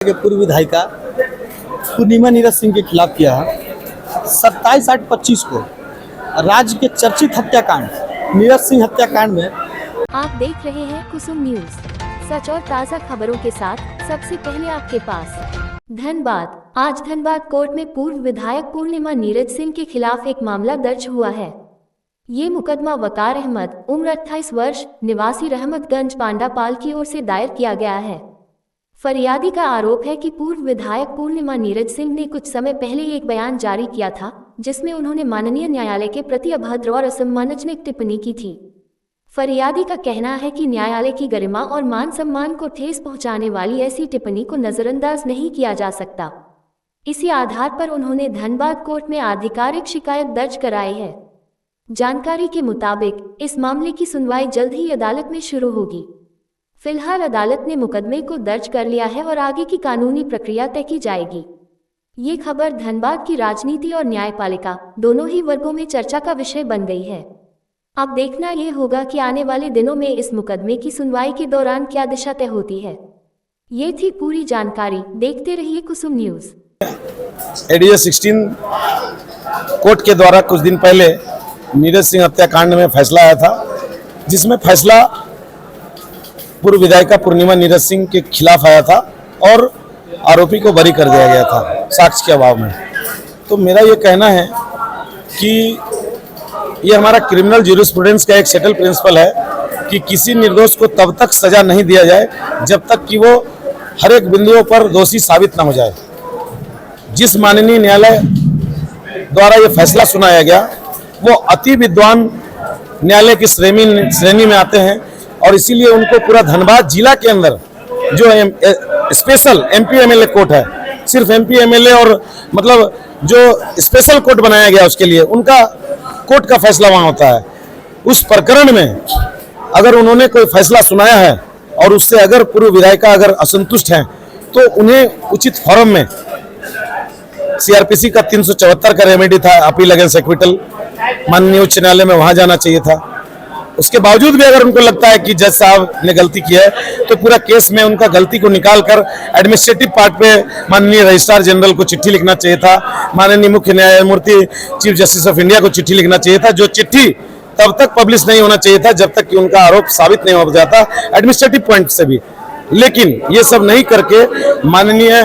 के पूर्व विधायिका पूर्णिमा नीरज सिंह के खिलाफ किया है 27/8/25 को राज्य के चर्चित हत्याकांड नीरज सिंह हत्याकांड में। आप देख रहे हैं कुसुम न्यूज, सच और ताज़ा खबरों के साथ सबसे पहले आपके पास। धनबाद। आज धनबाद कोर्ट में पूर्व विधायक पूर्णिमा नीरज सिंह के खिलाफ एक मामला दर्ज हुआ है। ये मुकदमा वकार अहमद उम्र 28 वर्ष निवासी रहमतगंज पांडापाल की ओर से दायर किया गया है। फरियादी का आरोप है कि पूर्व विधायक पूर्णिमा नीरज सिंह ने कुछ समय पहले एक बयान जारी किया था जिसमें उन्होंने माननीय न्यायालय के प्रति अभद्र और असम्मानजनक टिप्पणी की थी। फरियादी का कहना है कि न्यायालय की गरिमा और मान सम्मान को ठेस पहुंचाने वाली ऐसी टिप्पणी को नजरअंदाज नहीं किया जा सकता। इसी आधार पर उन्होंने धनबाद कोर्ट में आधिकारिक शिकायत दर्ज कराई है। जानकारी के मुताबिक इस मामले की सुनवाई जल्द ही अदालत में शुरू होगी। फिलहाल अदालत ने मुकदमे को दर्ज कर लिया है और आगे की कानूनी प्रक्रिया तय की जाएगी। ये खबर धनबाद की राजनीति और न्यायपालिका दोनों ही वर्गों में चर्चा का विषय बन गई है। अब देखना ये होगा कि आने वाले दिनों में इस मुकदमे की सुनवाई के दौरान क्या दिशा तय होती है। ये थी पूरी जानकारी। देखते रहिए कुसुम न्यूज। एडीए 16 कोर्ट के द्वारा कुछ दिन पहले नीरज सिंह हत्याकांड में फैसला आया था, जिसमें फैसला पूर्व विधायिका पूर्णिमा नीरज सिंह के खिलाफ आया था और आरोपी को बरी कर दिया गया था साक्ष्य के अभाव में। तो मेरा ये कहना है कि ये हमारा क्रिमिनल ज्यूरिस्प्रूडेंस का एक सेटल प्रिंसिपल है कि किसी निर्दोष को तब तक सजा नहीं दिया जाए जब तक कि वो हर एक बिंदुओं पर दोषी साबित ना हो जाए। जिस माननीय न्यायालय द्वारा ये फैसला सुनाया गया वो अति विद्वान न्यायालय की श्रेणी में आते हैं और इसीलिए उनको पूरा धनबाद जिला के अंदर जो स्पेशल एमपी एमएलए कोर्ट है, सिर्फ एमपी एमएलए और मतलब जो स्पेशल कोर्ट बनाया गया उसके लिए उनका कोर्ट का फैसला वहां होता है। उस प्रकरण में अगर उन्होंने कोई फैसला सुनाया है और उससे अगर पूर्व विधायिका अगर असंतुष्ट हैं तो उन्हें उचित फोरम में सीआरपीसी का 374 का रेमेडी था, अपील अगेंस्ट एक्विटल, माननीय उच्च न्यायालय में वहां जाना चाहिए था। उसके बावजूद भी अगर उनको लगता है कि जज साहब ने गलती की है तो पूरा केस में उनका गलती को निकालकर एडमिनिस्ट्रेटिव पार्ट पे माननीय रजिस्ट्रार जनरल को चिट्ठी लिखना चाहिए था, माननीय मुख्य न्यायमूर्ति चीफ जस्टिस ऑफ इंडिया को चिट्ठी लिखना चाहिए था, जो चिट्ठी तब तक पब्लिश नहीं होना चाहिए था जब तक कि उनका आरोप साबित नहीं हो जाता एडमिनिस्ट्रेटिव पॉइंट से भी। लेकिन ये सब नहीं करके माननीय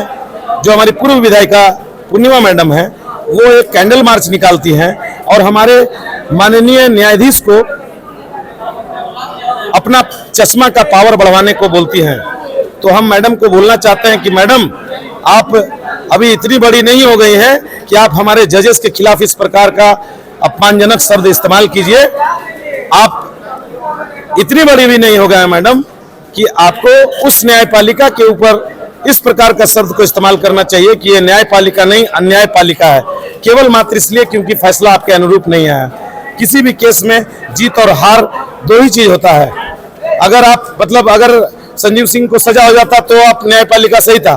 जो हमारी पूर्व विधायिका पूर्णिमा मैडम है वो एक कैंडल मार्च निकालती हैं और हमारे माननीय न्यायाधीश को अपना चश्मा का पावर बढ़वाने को बोलती हैं। तो हम मैडम को बोलना चाहते हैं कि मैडम आप अभी इतनी बड़ी नहीं हो गई हैं कि आप हमारे जजेस के खिलाफ इस प्रकार का अपमानजनक शब्द इस्तेमाल कीजिए। आप इतनी बड़ी भी नहीं हो गए मैडम कि आपको उस न्यायपालिका के ऊपर इस प्रकार का शब्द को इस्तेमाल करना चाहिए कि ये न्यायपालिका नहीं अन्यायपालिका है, केवल मात्र इसलिए क्योंकि फैसला आपके अनुरूप नहीं आया। किसी भी केस में जीत और हार दो ही चीज होता है। अगर आप मतलब अगर संजीव सिंह को सजा हो जाता तो आप न्यायपालिका सही था।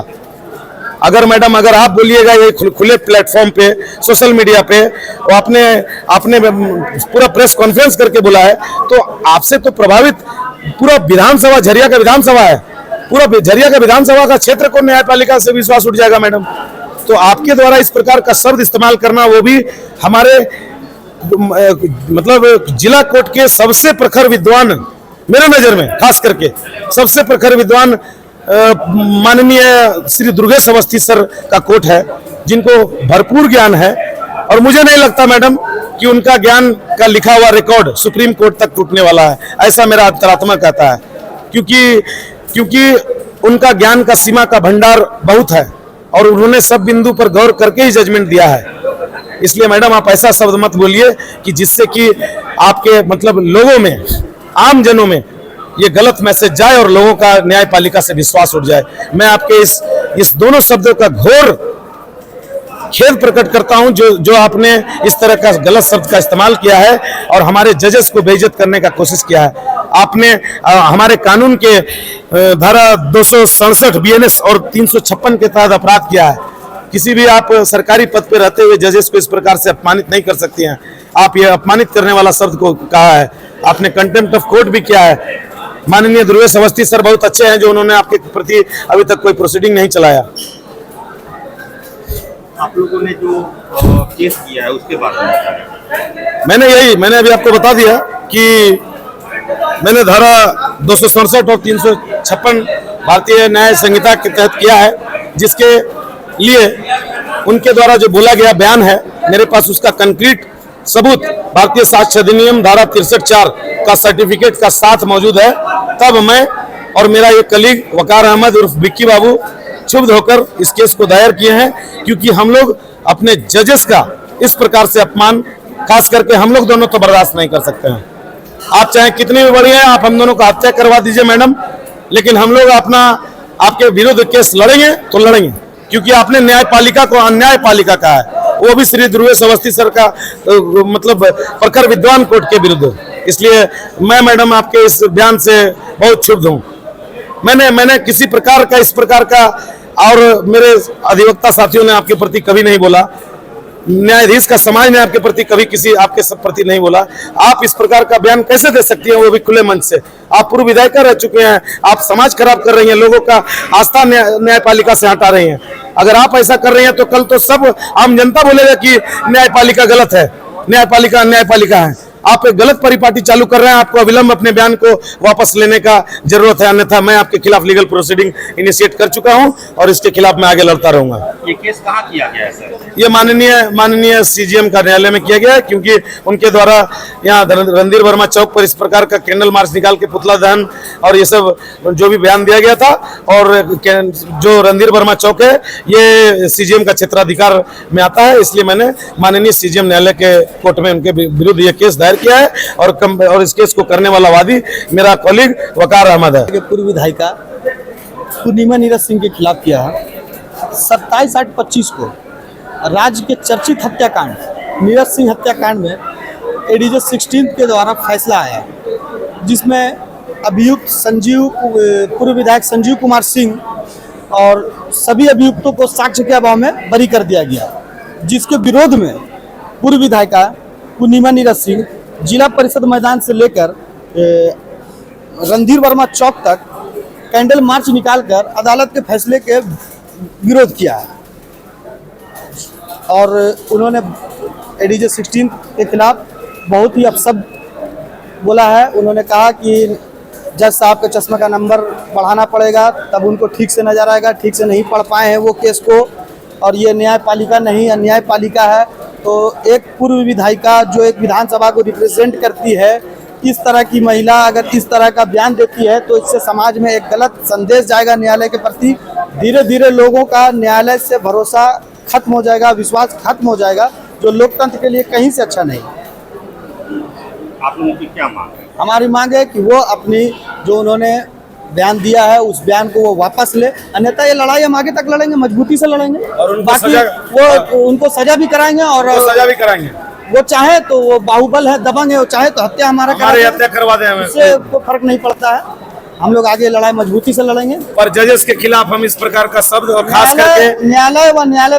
अगर मैडम अगर आप बोलिएगा ये खुले प्लेटफॉर्म पे सोशल मीडिया पे वो आपने पूरा प्रेस कॉन्फ्रेंस करके बोला है तो आपसे तो प्रभावित पूरा विधानसभा झरिया का विधानसभा है, पूरा झरिया का विधानसभा का क्षेत्र को न्यायपालिका से विश्वास उठ जाएगा मैडम। तो आपके द्वारा इस प्रकार का शब्द इस्तेमाल करना वो भी हमारे मतलब जिला कोर्ट के सबसे प्रखर विद्वान, मेरे नजर में खास करके सबसे प्रखर विद्वान माननीय श्री दुर्गेश अवस्थी सर का कोर्ट है, जिनको भरपूर ज्ञान है। और मुझे नहीं लगता मैडम कि उनका ज्ञान का लिखा हुआ रिकॉर्ड सुप्रीम कोर्ट तक टूटने वाला है, ऐसा मेरा अंतरात्मा कहता है। क्योंकि उनका ज्ञान का सीमा का भंडार बहुत है और उन्होंने सब बिंदु पर गौर करके ही जजमेंट दिया है। इसलिए मैडम आप ऐसा शब्द मत बोलिए कि जिससे कि आपके मतलब लोगों में, आम जनों में ये गलत मैसेज जाए और लोगों का न्यायपालिका से विश्वास उठ जाए। मैं आपके इस दोनों शब्दों का घोर खेद प्रकट करता हूं जो आपने इस तरह का गलत शब्द का इस्तेमाल किया है और हमारे जजेस को बेइज्जत करने का कोशिश किया है। आपने हमारे कानून के धारा 267 बीएनएस और 356 के तहत अपराध किया है। किसी भी आप सरकारी पद पे रहते हुए जजेस को इस प्रकार से अपमानित नहीं कर सकती हैं। आप ये अपमानित करने वाला शब्द को कहा है, आपने कंटेम्प्ट ऑफ कोर्ट भी किया है। माननीय ध्रुवेश अवस्थी सर बहुत अच्छे हैं जो उन्होंने आपके प्रति अभी तक कोई प्रोसीडिंग नहीं चलाया। आप लोगों ने जो केस किया है उसके बारे में बताएं। मैंने अभी आपको बता दिया कि मैंने धारा 267 और 356 भारतीय न्याय संहिता के तहत किया है, जिसके लिए उनके द्वारा जो बोला गया बयान है मेरे पास उसका कंक्रीट सबूत भारतीय साक्ष्य अधिनियम धारा 63(4) का सर्टिफिकेट का साथ मौजूद है। तब मैं और मेरा ये कलीग वकार अहमद उर्फ बिक्की बाबू क्षुब्ध होकर इस केस को दायर किए हैं, क्योंकि हम लोग अपने जजेस का इस प्रकार से अपमान खास करके हम लोग दोनों तो बर्दाश्त नहीं कर सकते हैं। आप चाहे कितनी भी बड़ी हैं, आप हम दोनों को हत्या करवा दीजिए मैडम, लेकिन हम लोग अपना आपके विरुद्ध केस लड़ेंगे तो लड़ेंगे, क्योंकि आपने न्यायपालिका को अन्यायपालिका कहा है, वो भी श्री ध्रुवेश अवस्थी सर का मतलब प्रखर विद्वान कोर्ट के विरुद्ध। इसलिए मैं मैडम आपके इस बयान से बहुत क्षुब्ध हूँ। मैंने किसी प्रकार का इस प्रकार का और मेरे अधिवक्ता साथियों ने आपके प्रति कभी नहीं बोला, न्यायाधीश का समाज ने आपके प्रति कभी किसी आपके प्रति नहीं बोला। आप इस प्रकार का बयान कैसे दे सकती हैं, वो भी खुले मंच से? आप पूर्व विधायिका रह चुके हैं, आप समाज खराब कर रही हैं, लोगों का आस्था न्यायपालिका से हटा रही हैं। अगर आप ऐसा कर रही हैं तो कल तो सब आम जनता बोलेगा कि न्यायपालिका गलत है, न्यायपालिका अन्यायपालिका है। आप एक गलत परिपाटी चालू कर रहे हैं, आपको अविलंब अपने बयान को वापस लेने का जरूरत है, अन्यथा मैं आपके खिलाफ लीगल प्रोसीडिंग इनिशिएट कर चुका हूं और इसके खिलाफ मैं आगे लड़ता रहूंगा। ये केस कहाँ किया गया है सर? ये माननीय सीजीएम कार्यालय में किया गया है, क्योंकि उनके द्वारा यहाँ रणधीर वर्मा चौक पर इस प्रकार का कैंडल मार्च निकाल के पुतला दहन और ये सब जो भी बयान दिया गया था, और जो रणधीर वर्मा चौक है ये सीजीएम का क्षेत्राधिकार में आता है, इसलिए मैंने माननीय सीजीएम न्यायालय के कोर्ट में उनके विरुद्ध ये केस दायर किया है और इस केस को करने वाला वादी मेरा कॉलीग वकार अहमद है। पूर्व विधायिका पूर्णिमा नीरज सिंह के खिलाफ किया है 27/8/25 को राज्य के चर्चित हत्याकांड नीरज सिंह हत्याकांड में एडीजे 16 के द्वारा फैसला आया, जिसमें अभियुक्त पूर्व विधायक संजीव कुमार सिंह और सभी अभियुक्तों को साक्ष्य के अभाव में बरी कर दिया गया, जिसके विरोध में पूर्व विधायिका पूर्णिमा नीरज सिंह जिला परिषद मैदान से लेकर रणधीर वर्मा चौक तक कैंडल मार्च निकालकर अदालत के फैसले के विरोध किया है और उन्होंने एडीजे 16 के खिलाफ बहुत ही अपशब्द बोला है। उन्होंने कहा कि जज साहब के चश्मे का नंबर बढ़ाना पड़ेगा, तब उनको ठीक से नजर आएगा, ठीक से नहीं पढ़ पाए हैं वो केस को, और ये न्यायपालिका नहीं अन्यायपालिका है। तो एक पूर्व विधायिका जो एक विधानसभा को रिप्रेजेंट करती है, इस तरह की महिला अगर इस तरह का बयान देती है तो इससे समाज में एक गलत संदेश जाएगा न्यायालय के प्रति। धीरे धीरे लोगों का न्यायालय से भरोसा खत्म हो जाएगा, विश्वास खत्म हो जाएगा, जो लोकतंत्र के लिए कहीं से अच्छा नहीं। आप लोगों की क्या मांग है? हमारी मांग है कि वो अपनी जो उन्होंने बयान दिया है उस बयान को वो वापस ले, अन्यथा ये लड़ाई हम आगे तक लड़ेंगे, मजबूती से लड़ेंगे और बाकी उनको सजा भी कराएंगे और सजा भी कराएंगे। वो चाहे तो वो बाहुबल है, दबंग है, वो चाहे तो हत्या हत्या करवा दें, उससे कोई फर्क नहीं पड़ता है। हम लोग आगे लड़ाई मजबूती से लड़ेंगे। पर जजेस के खिलाफ हम इस प्रकार का शब्द और खास करके न्यायालय व न्यायालय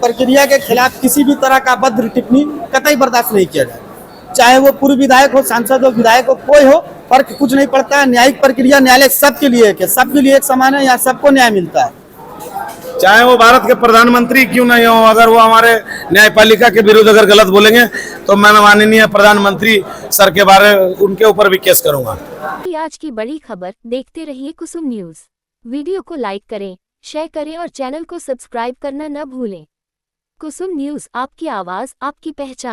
प्रक्रिया के खिलाफ किसी भी तरह का अभद्र टिप्पणी कतई बर्दाश्त नहीं किया जाए, चाहे वो पूर्व विधायक हो, सांसद हो, विधायक हो, कोई हो, फर्क कुछ नहीं पड़ता है। न्यायिक प्रक्रिया न्यायालय सबके लिए है, सबके लिए एक समान है, यहाँ सबको न्याय मिलता है। चाहे वो भारत के प्रधानमंत्री क्यों नहीं हो, अगर वो हमारे न्यायपालिका के विरुद्ध अगर गलत बोलेंगे तो मैं माननीय प्रधानमंत्री सर के बारे उनके ऊपर भी केस करूंगा। आज की बड़ी खबर देखते रहिए कुसुम न्यूज। वीडियो को लाइक करें, शेयर करें और चैनल को सब्सक्राइब करना न भूलें। कुसुम न्यूज, आपकी आवाज, आपकी पहचान।